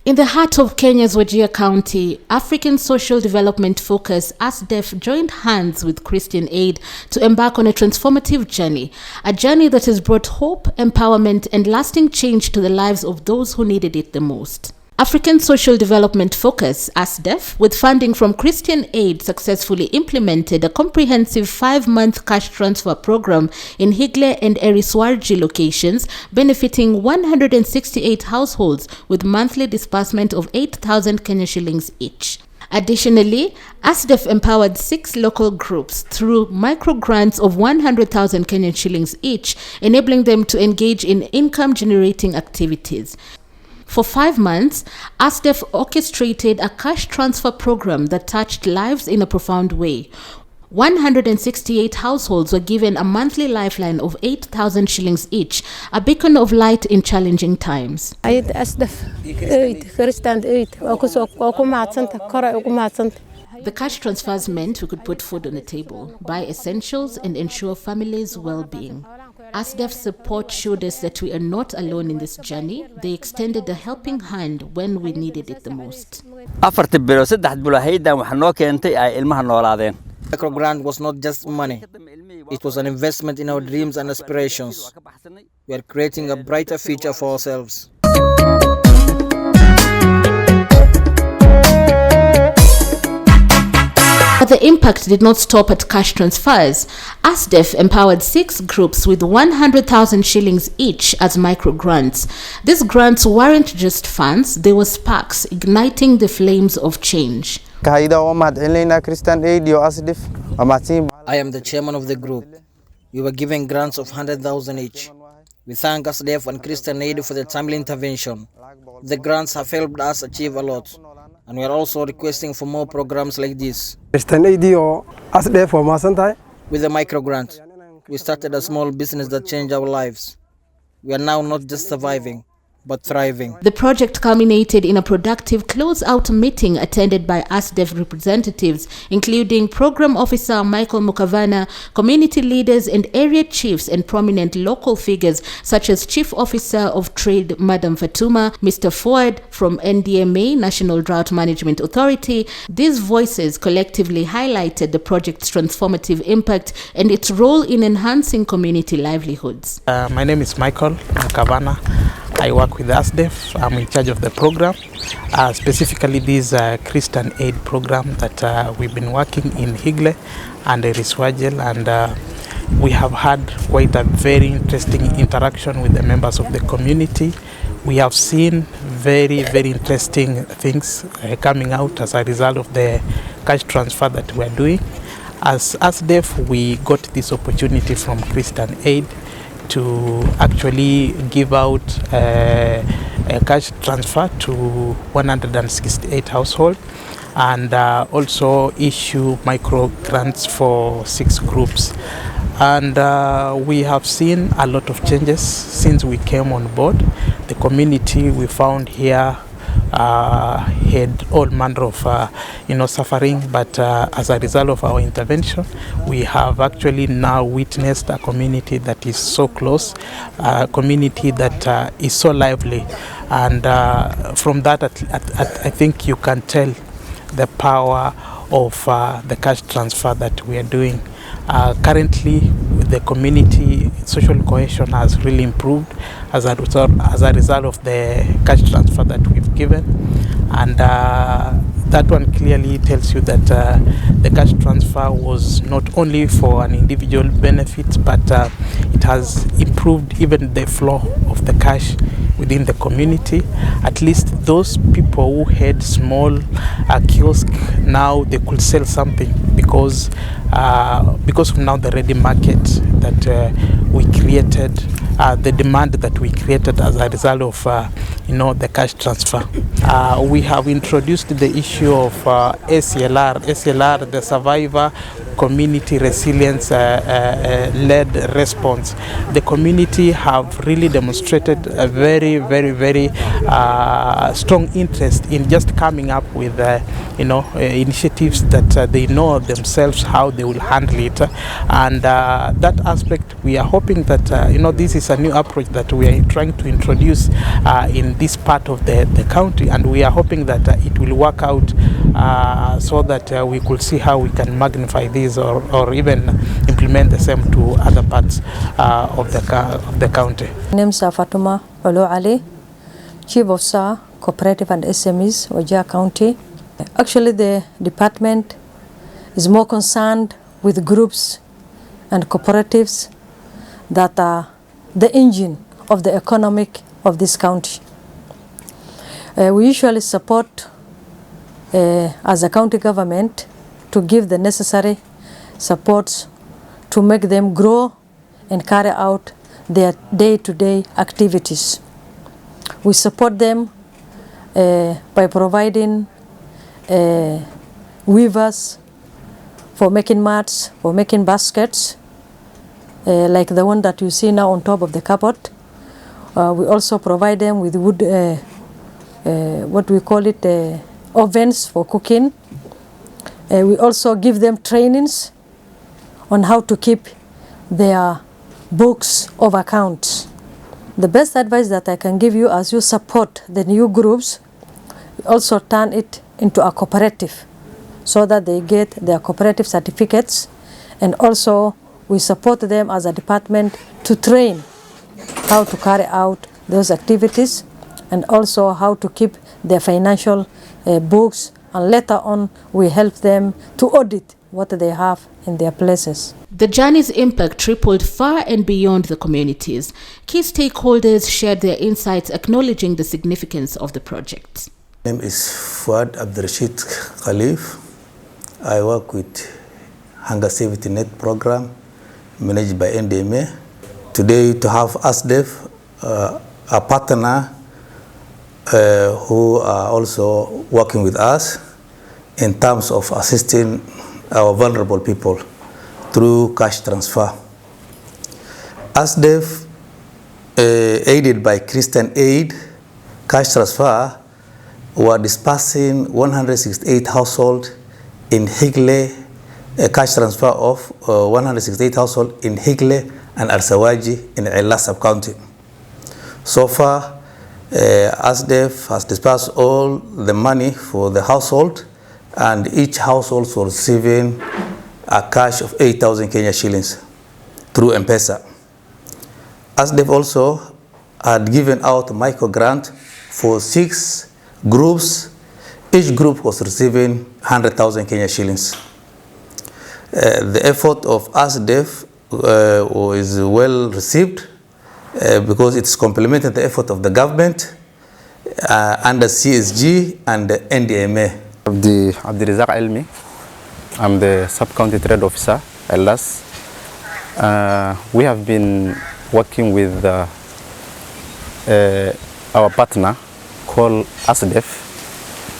In the heart of Kenya's Wajir County, African Social Development Focus Asdef joined hands with Christian Aid to embark on a transformative journey, a journey that has brought hope, empowerment, and lasting change to the lives of those who needed it the most. African Social Development Focus Asdef, with funding from Christian Aid, successfully implemented a comprehensive 5-month cash transfer program in Higle and Eriswarji locations, benefiting 168 households with monthly disbursement of 8,000 Kenya shillings each. Additionally, Asdef empowered 6 local groups through micro-grants of 100,000 Kenyan shillings each, enabling them to engage in income-generating activities. For 5 months, Asdef orchestrated a cash transfer program that touched lives in a profound way. 168 households were given a monthly lifeline of 8,000 shillings each, a beacon of light in challenging times. The cash transfers meant we could put food on the table, buy essentials, and ensure families' well-being. Asdef's support showed us that we are not alone in this journey. They extended a helping hand when we needed it the most. Micro grant was not just money. It was an investment in our dreams and aspirations. We are creating a brighter future for ourselves. But the impact did not stop at cash transfers. Asdef empowered 6 groups with 100,000 shillings each as micro-grants. These grants weren't just funds, they were sparks igniting the flames of change. I am the chairman of the group. We were given grants of 100,000 each. We thank Asdef and Christian Aid for the timely intervention. The grants have helped us achieve a lot, and we are also requesting for more programs like this. With the micro grant, we started a small business that changed our lives. We are now not just surviving, but thriving. The project culminated in a productive close-out meeting attended by Asdef representatives, including Program Officer Michael Mukavana, community leaders and area chiefs, and prominent local figures such as Chief Officer of Trade Madam Fatuma, Mr. Ford from NDMA, National Drought Management Authority. These voices collectively highlighted the project's transformative impact and its role in enhancing community livelihoods. My name is Michael Mukavana. I work with Asdef. I'm in charge of the program, specifically this Christian Aid program that we've been working in Higle and Eriswarji, and we have had quite a very interesting interaction with the members of the community. We have seen very, very interesting things coming out as a result of the cash transfer that we're doing. As Asdef, we got this opportunity from Christian Aid to actually give out a cash transfer to 168 households and also issue micro grants for 6 groups. And we have seen a lot of changes since we came on board. The community we found here had all manner of suffering, but as a result of our intervention, we have actually now witnessed a community that is so close, a community that is so lively, and from that I think you can tell the power of the cash transfer that we are doing. Currently, the community social cohesion has really improved as a result of the cash transfer that we've given, and that one clearly tells you that the cash transfer was not only for an individual benefit, but it has improved even the flow of the cash within the community. At least those people who had small kiosk, now they could sell something because of now the ready market that we created, the demand that we created as a result of the cash transfer. We have introduced the issue of SLR, the survivor community resilience led response. The community have really demonstrated a very strong interest in just coming up with initiatives that they know themselves how they will handle it, and that aspect we are hoping that this is a new approach that we are trying to introduce in this part of the county, and we are hoping that it will work out so that we could see how we can magnify this or even implement the same to other parts of the county. My name is Fatuma Olo Ali, Chief of SAR, Cooperative and SMEs, Wajir County. Actually, the department is more concerned with groups and cooperatives that are the engine of the economic of this county. We usually support as a county government to give the necessary supports to make them grow and carry out their day-to-day activities. We support them by providing weavers for making mats, for making baskets, like the one that you see now on top of the cupboard. We also provide them with wood, what we call it, ovens for cooking. We also give them trainings on how to keep their books of accounts. The best advice that I can give you as you support the new groups, also turn it into a cooperative so that they get their cooperative certificates, and also we support them as a department to train how to carry out those activities and also how to keep their financial books, and later on we help them to audit what they have in their places. The journey's impact tripled far and beyond the communities. Key stakeholders shared their insights, acknowledging the significance of the project. My name is Fuad Abdurrashid Khalif. I work with Hunger Safety Net program managed by NDMA. Today to have Asdef, a partner who are also working with us in terms of assisting our vulnerable people through cash transfer. Asdef, aided by Christian Aid, cash transfer were dispersing 168 households in Higle, a cash transfer of 168 households in Higle and Eriswarji in Ella sub-county. So far, Asdef has dispersed all the money for the household, and each household was receiving a cash of 8,000 Kenya shillings through M-Pesa. Asdef also had given out micro grant for 6 groups. Each group was receiving 100,000 Kenya shillings. The effort of Asdef is well received because it's complemented the effort of the government under CSG and the NDMA. Abdirizak Elmi, I'm the sub-county trade officer, Elas. We have been working with our partner called Asdef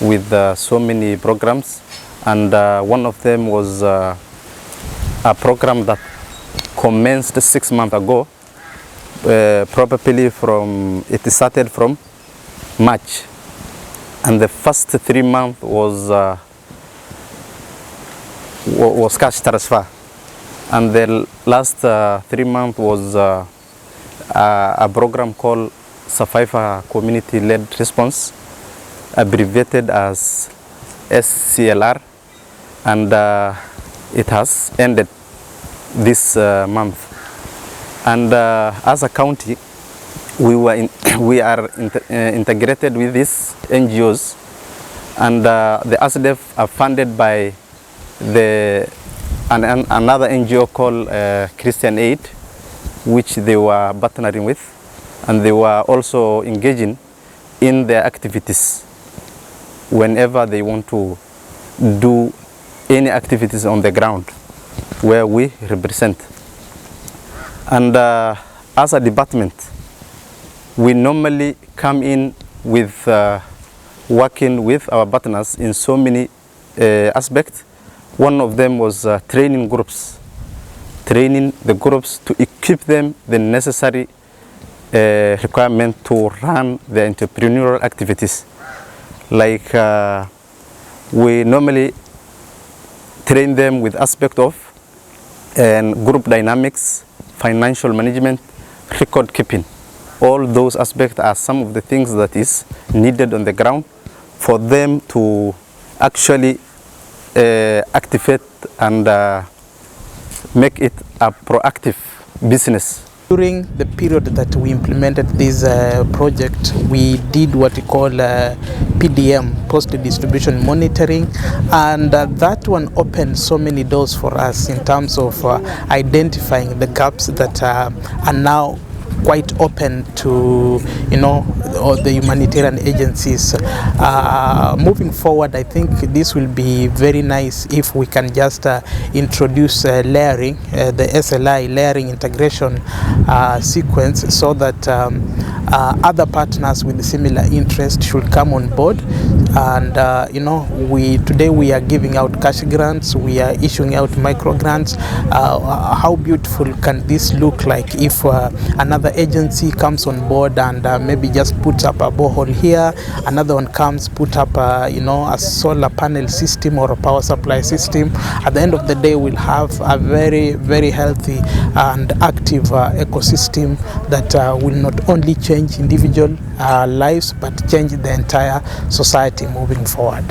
with so many programs, and one of them was a program that commenced 6 months ago, probably it started from March, and the first 3 months was cash transfer, and the last 3 months was a program called Survivor Community-Led Response, abbreviated as SCLR, and it has ended this month. And as a county, we are integrated with these NGOs, and the Asdef are funded by another NGO called Christian Aid, which they were partnering with, and they were also engaging in their activities whenever they want to do any activities on the ground where we represent. And as a department, we normally come in with working with our partners in so many aspects, One of them was training the groups to equip them the necessary requirement to run the entrepreneurial activities. Like we normally train them with aspect of group dynamics, financial management, record keeping. All those aspects are some of the things that is needed on the ground for them to actually activate and make it a proactive business. During the period that we implemented this project, we did what we call PDM, post-distribution monitoring, and that one opened so many doors for us in terms of identifying the gaps that are now quite open to, all the humanitarian agencies. Moving forward, I think this will be very nice if we can just introduce layering, the SLI layering integration sequence, so that other partners with similar interest should come on board. And today we are giving out cash grants, we are issuing out micro grants. How beautiful can this look like if another agency comes on board and maybe just puts up a borehole here, another one comes, put up a solar panel system or a power supply system. At the end of the day, we'll have a very, very healthy and active ecosystem that will not only change individual lives, but change the entire society moving forward.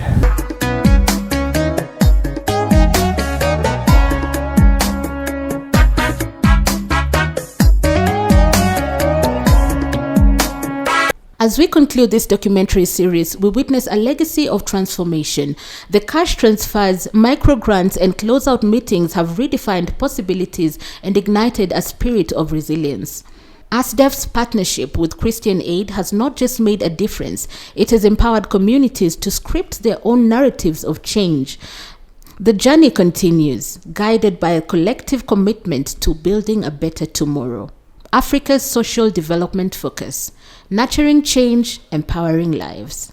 As we conclude this documentary series, we witness a legacy of transformation. The cash transfers, micro-grants and closeout meetings have redefined possibilities and ignited a spirit of resilience. Asdef's partnership with Christian Aid has not just made a difference, it has empowered communities to script their own narratives of change. The journey continues, guided by a collective commitment to building a better tomorrow. Africa's social development focus, nurturing change, empowering lives.